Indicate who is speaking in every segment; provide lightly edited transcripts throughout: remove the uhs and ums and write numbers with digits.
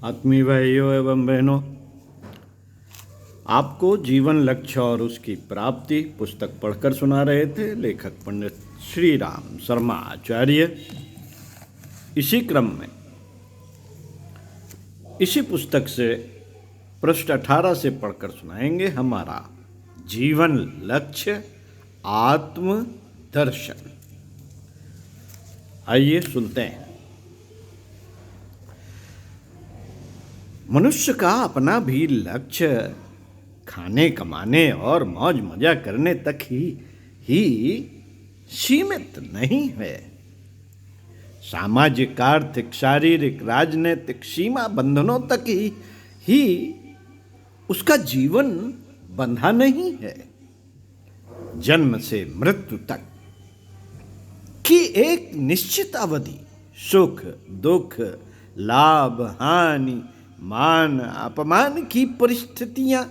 Speaker 1: आत्मीय भाइयों एवं बहनों, आपको जीवन लक्ष्य और उसकी प्राप्ति पुस्तक पढ़कर सुना रहे थे लेखक पंडित श्री राम शर्मा आचार्य। इसी क्रम में इसी पुस्तक से पृष्ठ 18 से पढ़कर सुनाएंगे हमारा जीवन लक्ष्य आत्म दर्शन। आइए सुनते हैं। मनुष्य का अपना भी लक्ष्य खाने कमाने और मौज मजा करने तक ही सीमित नहीं है। सामाजिक, आर्थिक, शारीरिक, राजनीतिक सीमा बंधनों तक ही उसका जीवन बंधा नहीं है। जन्म से मृत्यु तक की एक निश्चित अवधि सुख दुख, लाभ हानि, मान अपमान की परिस्थितियां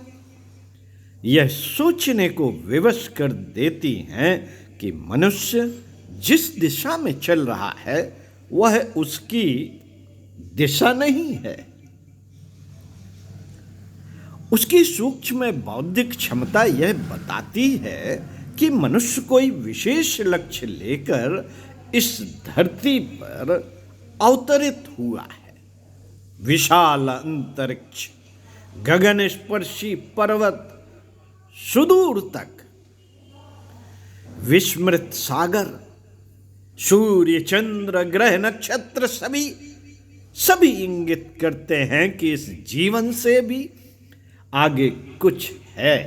Speaker 1: यह सोचने को विवश कर देती हैं कि मनुष्य जिस दिशा में चल रहा है वह उसकी दिशा नहीं है। उसकी सूक्ष्म बौद्धिक क्षमता यह बताती है कि मनुष्य कोई विशेष लक्ष्य लेकर इस धरती पर अवतरित हुआ है। विशाल अंतरिक्ष, गगन स्पर्शी पर्वत, सुदूर तक विस्मृत सागर, सूर्य चंद्र ग्रह नक्षत्र सभी इंगित करते हैं कि इस जीवन से भी आगे कुछ है।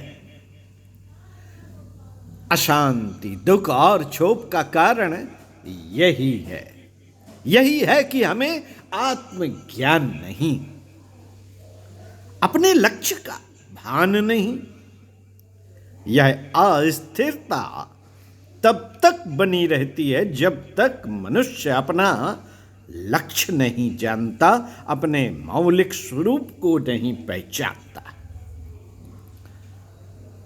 Speaker 1: अशांति, दुख और क्षोभ का कारण यही है कि हमें आत्मज्ञान नहीं, अपने लक्ष्य का भान नहीं। यह अस्थिरता तब तक बनी रहती है जब तक मनुष्य अपना लक्ष्य नहीं जानता, अपने मौलिक स्वरूप को नहीं पहचानता।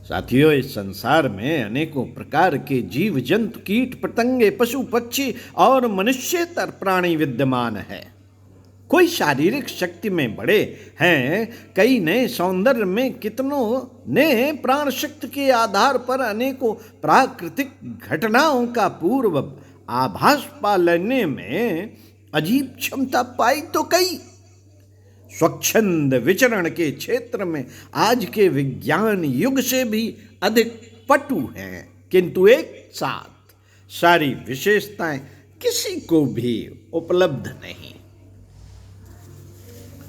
Speaker 1: साथियों, इस संसार में अनेकों प्रकार के जीव जंतु, कीट पतंगे, पशु पक्षी और मनुष्येतर प्राणी विद्यमान है। कोई शारीरिक शक्ति में बड़े हैं, कई ने सौंदर्य में, कितनों ने प्राण शक्ति के आधार पर अनेकों प्राकृतिक घटनाओं का पूर्व आभास पा लेने में अजीब क्षमता पाई तो कई स्वच्छंद विचरण के क्षेत्र में आज के विज्ञान युग से भी अधिक पटु हैं, किंतु एक साथ सारी विशेषताएं किसी को भी उपलब्ध नहीं।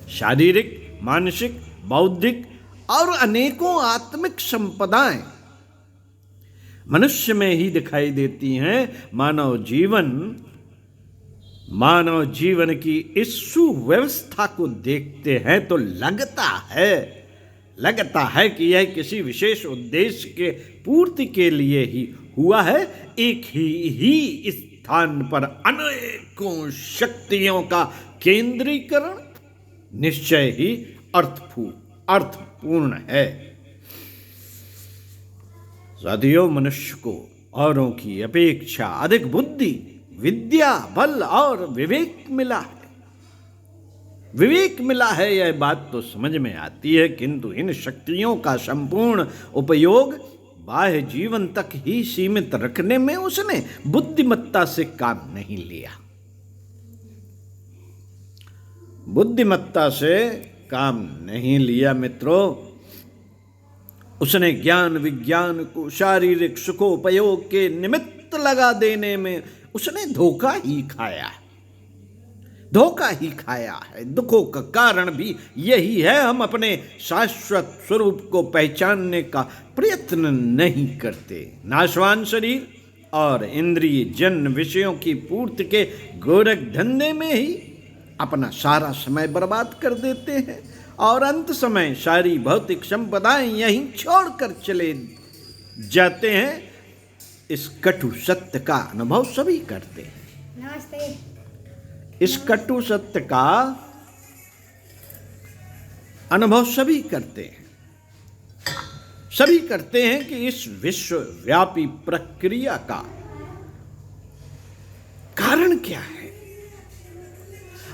Speaker 1: शारीरिक, मानसिक, बौद्धिक और अनेकों आत्मिक संपदाएं मनुष्य में ही दिखाई देती हैं। मानव जीवन की इस सुव्यवस्था को देखते हैं तो लगता है कि यह किसी विशेष उद्देश्य के पूर्ति के लिए ही हुआ है। एक ही स्थान पर अनेकों शक्तियों का केंद्रीकरण निश्चय ही अर्थपूर्ण है। साथियों, मनुष्य को औरों की अपेक्षा अधिक बुद्धि, विद्या, बल और विवेक मिला है। यह बात तो समझ में आती है, किंतु इन शक्तियों का संपूर्ण उपयोग बाह्य जीवन तक ही सीमित रखने में उसने बुद्धिमत्ता से काम नहीं लिया। बुद्धिमत्ता से काम नहीं लिया मित्रों। उसने ज्ञान विज्ञान को शारीरिक सुखोपयोग के निमित्त लगा देने में उसने धोखा ही खाया है। दुखों का कारण भी यही है। हम अपने शाश्वत स्वरूप को पहचानने का प्रयत्न नहीं करते। नाशवान शरीर और इंद्रिय जन्य विषयों की पूर्ति के गोरख धंधे में ही अपना सारा समय बर्बाद कर देते हैं और अंत समय सारी भौतिक संपदाएं यहीं छोड़कर चले जाते हैं। इस कटु सत्य का अनुभव सभी करते हैं। इस कटु सत्य का अनुभव सभी करते हैं कि इस विश्वव्यापी प्रक्रिया का कारण क्या है,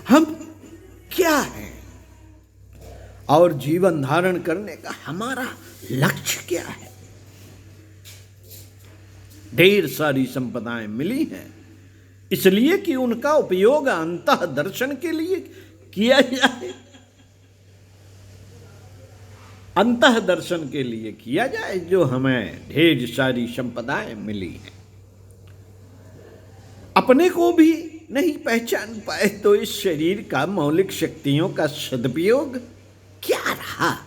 Speaker 1: हम क्या हैं, और जीवन धारण करने का हमारा लक्ष्य क्या है। ढेर सारी संपदाएं मिली हैं इसलिए कि उनका उपयोग अंतः दर्शन के लिए किया जाए, अंतः दर्शन के लिए किया जाए। जो हमें ढेर सारी संपदाएं मिली हैं, अपने को भी नहीं पहचान पाए तो इस शरीर का मौलिक शक्तियों का सदुपयोग क्या रहा।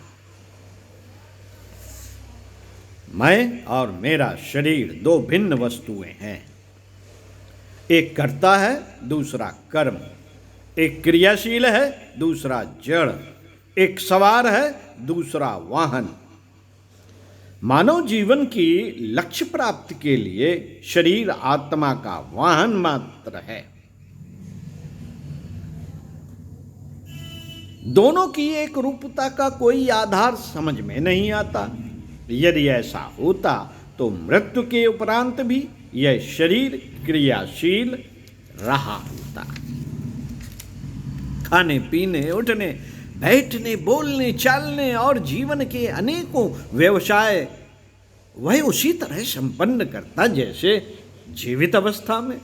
Speaker 1: मैं और मेरा शरीर दो भिन्न वस्तुएं हैं। एक कर्ता है, दूसरा कर्म। एक क्रियाशील है, दूसरा जड़। एक सवार है, दूसरा वाहन। मानव जीवन की लक्ष्य प्राप्ति के लिए शरीर आत्मा का वाहन मात्र है। दोनों की एक रूपता का कोई आधार समझ में नहीं आता। यदि ऐसा होता तो मृत्यु के उपरांत भी यह शरीर क्रियाशील रहा होता। खाने पीने, उठने बैठने, बोलने चालने और जीवन के अनेकों व्यवसाय वह उसी तरह संपन्न करता जैसे जीवित अवस्था में।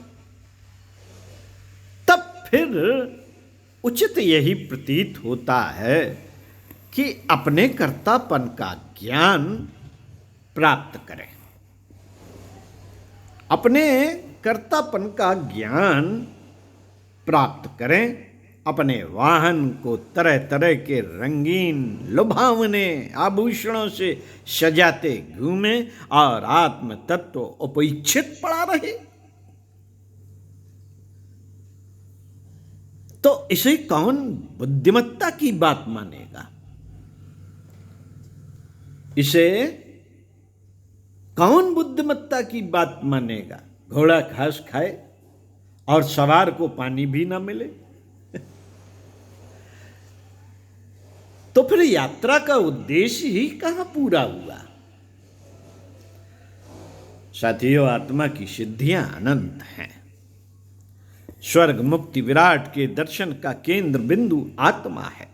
Speaker 1: तब फिर उचित यही प्रतीत होता है कि अपने कर्तापन का ज्ञान प्राप्त करें। अपने कर्तापन का ज्ञान प्राप्त करें। अपने वाहन को तरह तरह के रंगीन लुभावने आभूषणों से सजाते घूमें और आत्म तत्व उपेक्षित पड़ा रहे। तो इसे कौन बुद्धिमत्ता की बात मानेगा? इसे कौन बुद्धिमत्ता की बात मानेगा? घोड़ा घास खाए और सवार को पानी भी ना मिले तो फिर यात्रा का उद्देश्य ही कहां पूरा हुआ? साथियों, आत्मा की सिद्धियां अनंत हैं। स्वर्ग मुक्ति विराट के दर्शन का केंद्र बिंदु आत्मा है।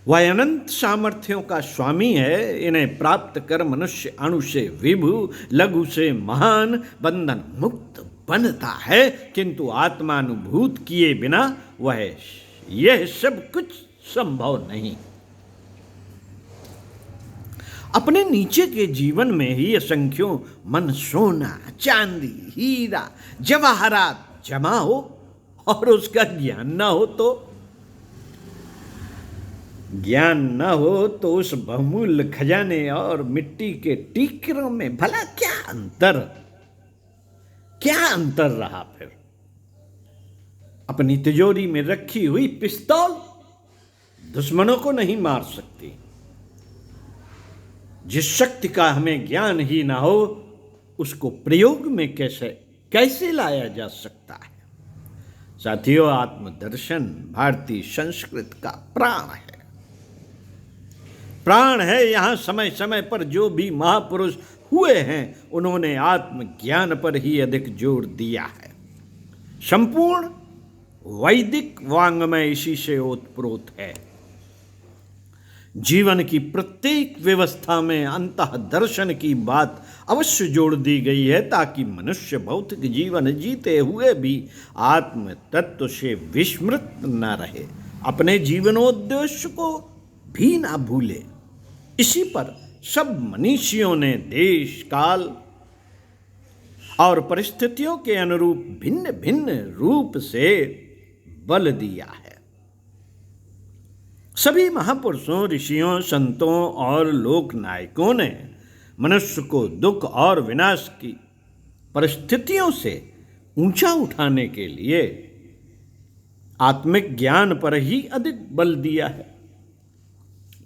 Speaker 1: वह अनंत सामर्थ्यों का स्वामी है। इन्हें प्राप्त कर मनुष्य अणु से विभु, लघु से महान, बंधन मुक्त बनता है। किंतु आत्मानुभूत किए बिना वह यह सब कुछ संभव नहीं। अपने नीचे के जीवन में ही असंख्यों मन सोना, चांदी, हीरा, जवाहरात जमा हो और उसका ज्ञान ना हो तो उस बहुमूल्य खजाने और मिट्टी के टीकरों में भला क्या अंतर रहा? फिर अपनी तिजोरी में रखी हुई पिस्तौल दुश्मनों को नहीं मार सकती। जिस शक्ति का हमें ज्ञान ही ना हो उसको प्रयोग में कैसे लाया जा सकता है? साथियों, आत्मदर्शन भारतीय संस्कृति का प्राण है। यहां समय समय पर जो भी महापुरुष हुए हैं उन्होंने आत्मज्ञान पर ही अधिक जोर दिया है। संपूर्ण वैदिक वाङ्मय इसी से ओतप्रोत है। जीवन की प्रत्येक व्यवस्था में अंतः दर्शन की बात अवश्य जोड़ दी गई है ताकि मनुष्य भौतिक जीवन जीते हुए भी आत्म तत्व से विस्मृत न रहे, अपने जीवनोद्देश्य को भी ना भूले। इसी पर सब मनीषियों ने देश, काल और परिस्थितियों के अनुरूप भिन्न भिन्न रूप से बल दिया है। सभी महापुरुषों, ऋषियों, संतों और लोक नायकों ने मनुष्य को दुख और विनाश की परिस्थितियों से ऊंचा उठाने के लिए आत्मिक ज्ञान पर ही अधिक बल दिया है।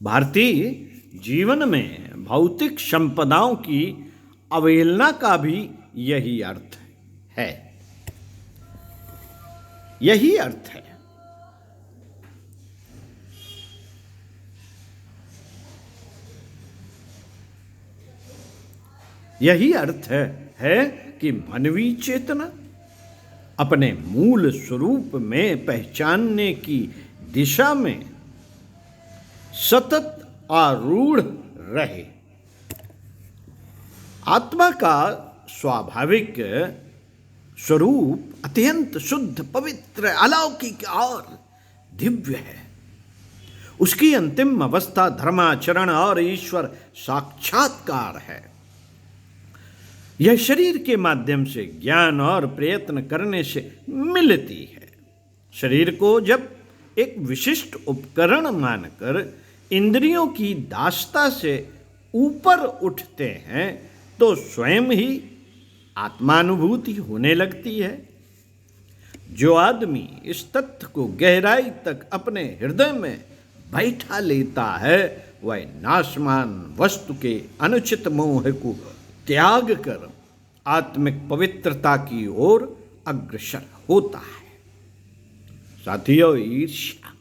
Speaker 1: भारतीय जीवन में भौतिक संपदाओं की अवहेलना का भी यही अर्थ है। यही अर्थ है। यही अर्थ है कि मानवीय चेतना अपने मूल स्वरूप में पहचानने की दिशा में सतत आरूढ़ रहे। आत्मा का स्वाभाविक स्वरूप अत्यंत शुद्ध, पवित्र, अलौकिक और दिव्य है। उसकी अंतिम अवस्था धर्माचरण और ईश्वर साक्षात्कार है। यह शरीर के माध्यम से ज्ञान और प्रयत्न करने से मिलती है। शरीर को जब एक विशिष्ट उपकरण मानकर इंद्रियों की दासता से ऊपर उठते हैं तो स्वयं ही आत्मानुभूति होने लगती है। जो आदमी इस तथ्य को गहराई तक अपने हृदय में बैठा लेता है वह नाशमान वस्तु के अनुचित मोह को त्याग कर आत्मिक पवित्रता की ओर अग्रसर होता है। साथियों, ईर्ष्या,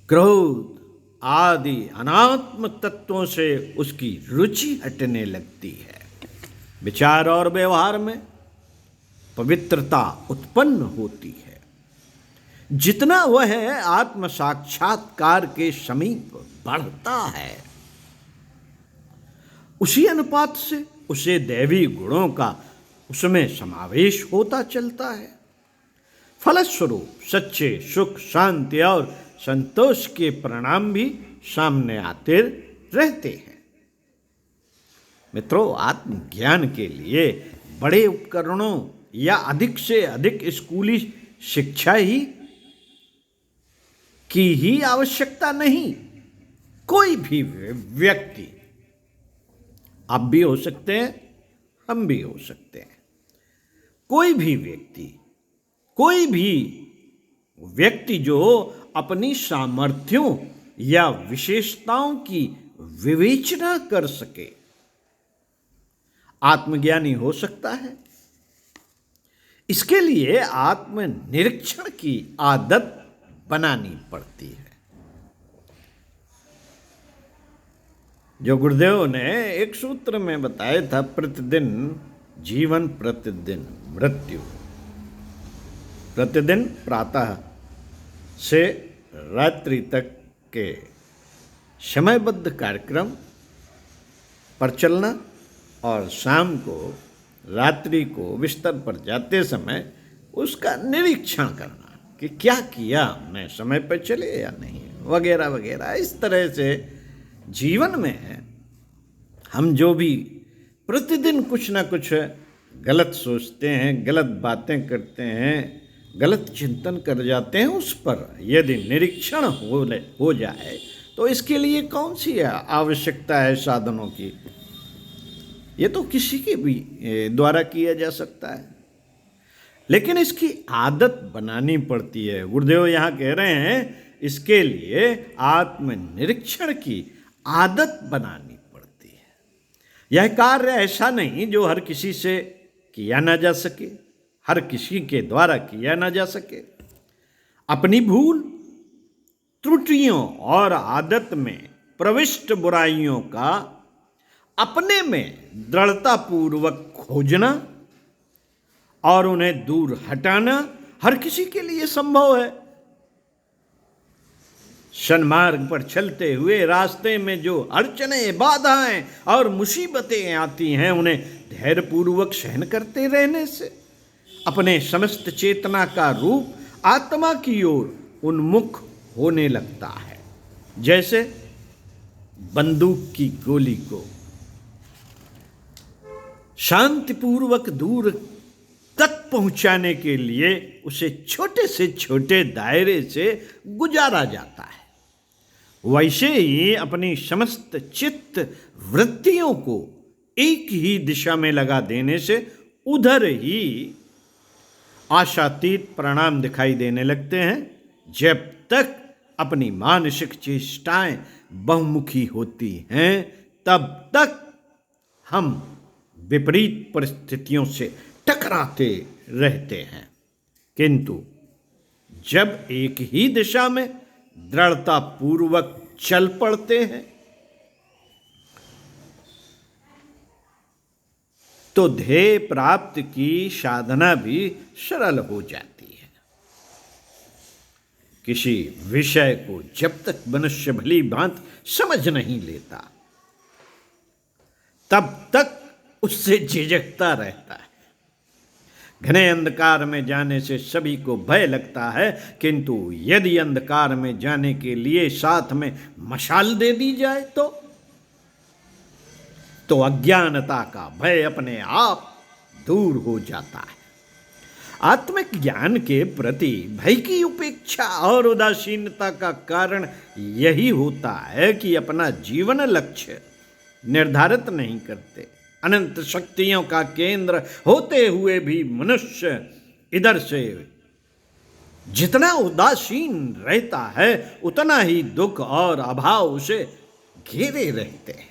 Speaker 1: क्रोध आदि अनात्म तत्वों से उसकी रुचि हटने लगती है। विचार और व्यवहार में पवित्रता उत्पन्न होती है। जितना वह आत्म साक्षात्कार के समीप बढ़ता है उसी अनुपात से उसे दैवी गुणों का उसमें समावेश होता चलता है। फलस्वरूप सच्चे सुख, शांति और संतोष के परिणाम भी सामने आते रहते हैं। मित्रों, आत्मज्ञान के लिए बड़े उपकरणों या अधिक से अधिक स्कूली शिक्षा की आवश्यकता नहीं। कोई भी व्यक्ति, आप भी हो सकते हैं, हम भी हो सकते हैं, कोई भी व्यक्ति जो अपनी सामर्थ्यों या विशेषताओं की विवेचना कर सके आत्मज्ञानी हो सकता है। इसके लिए आत्मनिरीक्षण की आदत बनानी पड़ती है। जो गुरुदेव ने एक सूत्र में बताया था, प्रतिदिन जीवन, प्रतिदिन मृत्यु। प्रतिदिन प्रातः से रात्रि तक के समयबद्ध कार्यक्रम पर चलना और शाम को, रात्रि को बिस्तर पर जाते समय उसका निरीक्षण करना कि क्या किया हमने, समय पर चले या नहीं, वगैरह वगैरह। इस तरह से जीवन में हम जो भी प्रतिदिन कुछ ना कुछ गलत सोचते हैं, गलत बातें करते हैं, गलत चिंतन कर जाते हैं, उस पर यदि निरीक्षण हो जाए तो इसके लिए कौन सी आवश्यकता है साधनों की। ये तो किसी के भी द्वारा किया जा सकता है, लेकिन इसकी आदत बनानी पड़ती है। गुरुदेव यहाँ कह रहे हैं इसके लिए आत्मनिरीक्षण की आदत बनानी पड़ती है। यह कार्य ऐसा नहीं जो हर किसी से किया ना जा सके, हर किसी के द्वारा किया ना जा सके। अपनी भूल, त्रुटियों और आदत में प्रविष्ट बुराइयों का अपने में दृढ़तापूर्वक खोजना और उन्हें दूर हटाना हर किसी के लिए संभव है। सन्मार्ग पर चलते हुए रास्ते में जो अड़चनें, बाधाएं और मुसीबतें आती हैं उन्हें धैर्यपूर्वक सहन करते रहने से अपने समस्त चेतना का रूप आत्मा की ओर उन्मुख होने लगता है। जैसे बंदूक की गोली को शांतिपूर्वक दूर तक पहुंचाने के लिए उसे छोटे से छोटे दायरे से गुजारा जाता है, वैसे ही अपनी समस्त चित्त वृत्तियों को एक ही दिशा में लगा देने से उधर ही आशातीत परिणाम दिखाई देने लगते हैं। जब तक अपनी मानसिक चेष्टाएं बहुमुखी होती हैं तब तक हम विपरीत परिस्थितियों से टकराते रहते हैं, किंतु जब एक ही दिशा में दृढ़तापूर्वक चल पड़ते हैं तो ध्येय प्राप्ति की साधना भी सरल हो जाती है। किसी विषय को जब तक मनुष्य भली भांति समझ नहीं लेता तब तक उससे झिझकता रहता है। घने अंधकार में जाने से सभी को भय लगता है, किंतु यदि अंधकार में जाने के लिए साथ में मशाल दे दी जाए तो अज्ञानता का भय अपने आप दूर हो जाता है। आत्मिक ज्ञान के प्रति भय की उपेक्षा और उदासीनता का कारण यही होता है कि अपना जीवन लक्ष्य निर्धारित नहीं करते। अनंत शक्तियों का केंद्र होते हुए भी मनुष्य इधर से जितना उदासीन रहता है उतना ही दुख और अभाव उसे घेरे रहते हैं।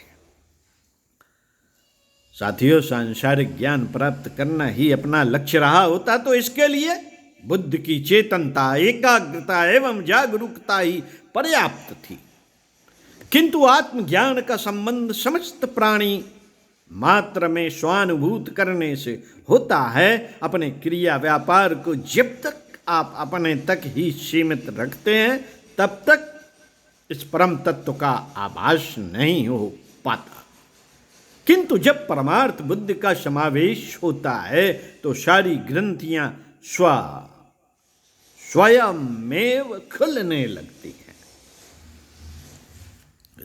Speaker 1: साथियों, सांसारिक ज्ञान प्राप्त करना ही अपना लक्ष्य रहा होता तो इसके लिए बुद्ध की चेतनता, एकाग्रता एवं जागरूकता ही पर्याप्त थी। किंतु आत्मज्ञान का संबंध समस्त प्राणी मात्र में स्वानुभूत करने से होता है। अपने क्रिया व्यापार को जब तक आप अपने तक ही सीमित रखते हैं तब तक इस परम तत्व का आभास नहीं हो पाता। किंतु जब परमार्थ बुद्धि का समावेश होता है तो सारी ग्रंथियां स्वयमेव खुलने लगती हैं।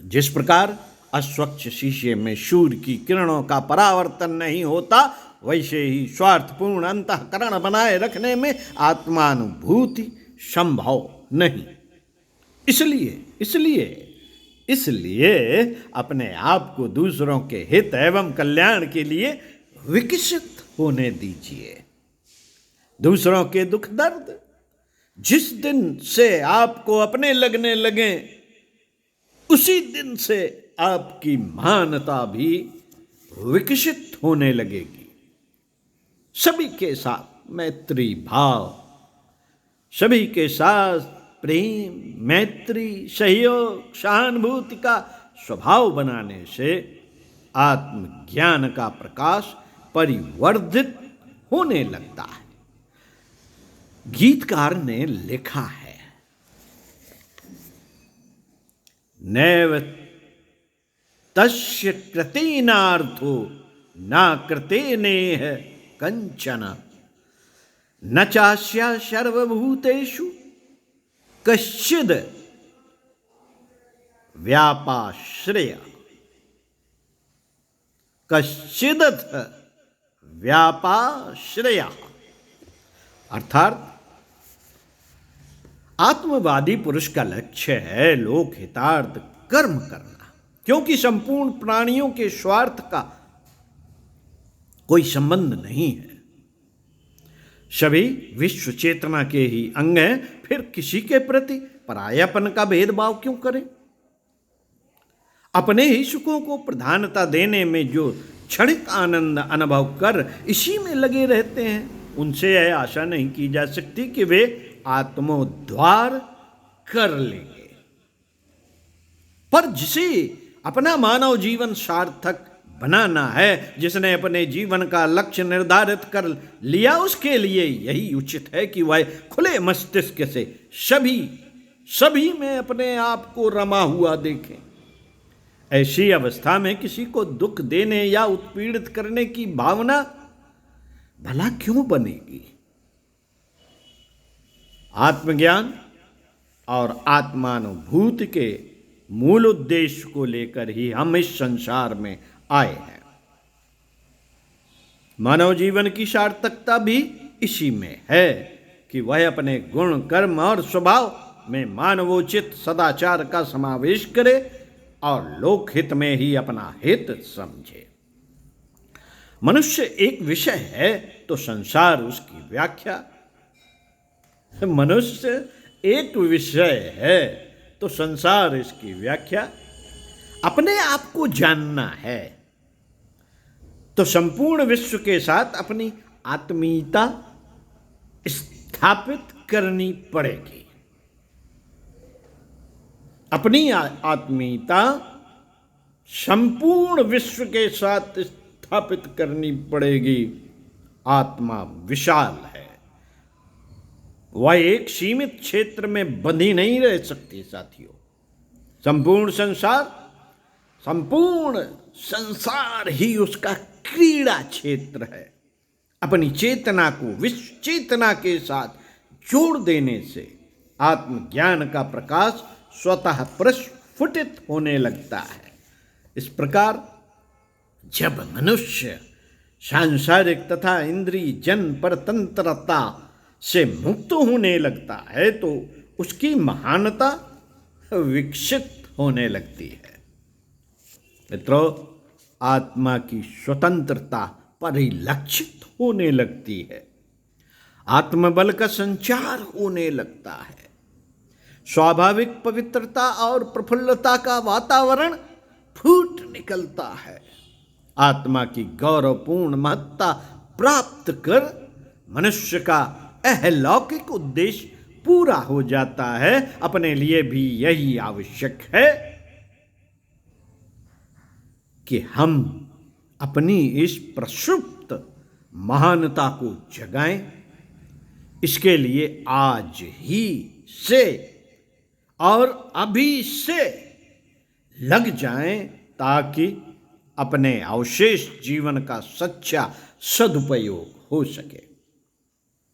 Speaker 1: जिस प्रकार अस्वच्छ शीशे में सूर्य की किरणों का परावर्तन नहीं होता, वैसे ही स्वार्थपूर्ण अंतःकरण बनाए रखने में आत्मानुभूति संभव नहीं। इसलिए अपने आप को दूसरों के हित एवं कल्याण के लिए विकसित होने दीजिए। दूसरों के दुख दर्द जिस दिन से आपको अपने लगने लगे उसी दिन से आपकी महानता भी विकसित होने लगेगी। सभी के साथ मैत्री भाव, सभी के साथ प्रेम, मैत्री, सहयोग, सहानुभूति का स्वभाव बनाने से आत्मज्ञान का प्रकाश परिवर्धित होने लगता है। गीतकार ने लिखा है, नैव तस्य कृतेनार्थो न कृतेनेह कंचन न चास्या सर्वभूतेषु कश्चिद व्यापाश्रय कश्चिदथ व्यापाश्रय। अर्थात आत्मवादी पुरुष का लक्ष्य है लोक हितार्थ कर्म करना, क्योंकि संपूर्ण प्राणियों के स्वार्थ का कोई संबंध नहीं है। सभी विश्व चेतना के ही अंग हैं, फिर किसी के प्रति परायापन का भेदभाव क्यों करें? अपने ही सुखों को प्रधानता देने में जो क्षणिक आनंद अनुभव कर इसी में लगे रहते हैं, उनसे यह आशा नहीं की जा सकती कि वे आत्मोद्धार कर लेंगे। पर जिसे अपना मानव जीवन सार्थक बनाना है, जिसने अपने जीवन का लक्ष्य निर्धारित कर लिया, उसके लिए यही उचित है कि वह खुले मस्तिष्क से सभी में अपने आप को रमा हुआ देखें। ऐसी अवस्था में किसी को दुख देने या उत्पीड़ित करने की भावना भला क्यों बनेगी? आत्मज्ञान और आत्मानुभूति के मूल उद्देश्य को लेकर ही हम इस संसार में आए हैं। मानव जीवन की सार्थकता भी इसी में है कि वह अपने गुण, कर्म और स्वभाव में मानवोचित सदाचार का समावेश करे और लोकहित में ही अपना हित समझे। मनुष्य एक विषय है तो संसार उसकी व्याख्या। मनुष्य एक विषय है तो संसार इसकी व्याख्या। अपने आप को जानना है तो संपूर्ण विश्व के साथ अपनी आत्मीयता स्थापित करनी पड़ेगी। अपनी आत्मीयता संपूर्ण विश्व के साथ स्थापित करनी पड़ेगी। आत्मा विशाल है, वह एक सीमित क्षेत्र में बंधी नहीं रह सकती साथियों। संपूर्ण संसार ही उसका क्रीड़ा क्षेत्र है। अपनी चेतना को विश्व चेतना के साथ जोड़ देने से आत्मज्ञान का प्रकाश स्वतः प्रस्फुटित होने लगता है। इस प्रकार जब मनुष्य सांसारिक तथा इंद्रिय जन परतंत्रता से मुक्त होने लगता है तो उसकी महानता विकसित होने लगती है। मित्रों, आत्मा की स्वतंत्रता परिलक्षित होने लगती है। आत्मबल का संचार होने लगता है। स्वाभाविक पवित्रता और प्रफुल्लता का वातावरण फूट निकलता है। आत्मा की गौरवपूर्ण महत्ता प्राप्त कर मनुष्य का अलौकिक उद्देश्य पूरा हो जाता है। अपने लिए भी यही आवश्यक है कि हम अपनी इस प्रसुप्त महानता को जगाएं। इसके लिए आज ही से और अभी से लग जाएं ताकि अपने अवशेष जीवन का सच्चा सदुपयोग हो सके।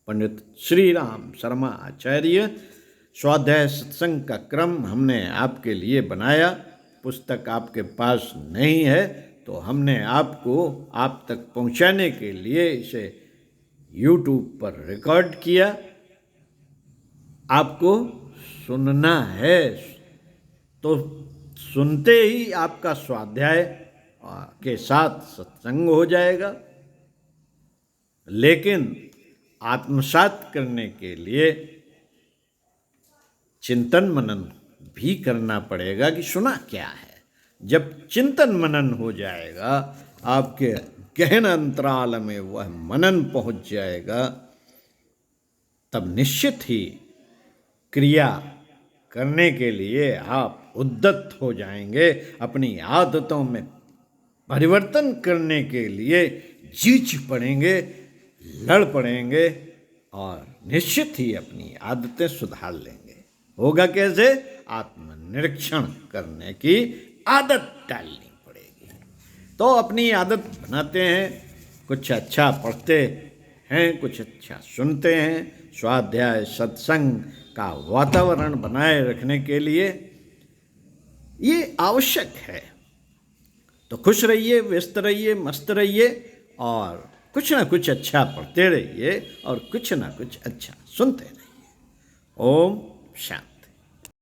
Speaker 1: पंडित श्री राम शर्मा आचार्य स्वाध्याय सत्संग का क्रम हमने आपके लिए बनाया। पुस्तक आपके पास नहीं है तो हमने आपको आप तक पहुंचाने के लिए इसे YouTube पर रिकॉर्ड किया। आपको सुनना है तो सुनते ही आपका स्वाध्याय के साथ सत्संग हो जाएगा, लेकिन आत्मसात करने के लिए चिंतन मनन भी करना पड़ेगा कि सुना क्या है। जब चिंतन मनन हो जाएगा, आपके गहन अंतराल में वह मनन पहुंच जाएगा, तब निश्चित ही क्रिया करने के लिए आप उद्यत हो जाएंगे। अपनी आदतों में परिवर्तन करने के लिए जीच पड़ेंगे, लड़ पड़ेंगे और निश्चित ही अपनी आदतें सुधार लेंगे। होगा कैसे? आत्मनिरीक्षण करने की आदत डालनी पड़ेगी। तो अपनी आदत बनाते हैं, कुछ अच्छा पढ़ते हैं, कुछ अच्छा सुनते हैं। स्वाध्याय सत्संग का वातावरण बनाए रखने के लिए ये आवश्यक है। तो खुश रहिए, व्यस्त रहिए, मस्त रहिए और कुछ ना कुछ अच्छा पढ़ते रहिए और कुछ ना कुछ अच्छा सुनते रहिए। ओम शांति।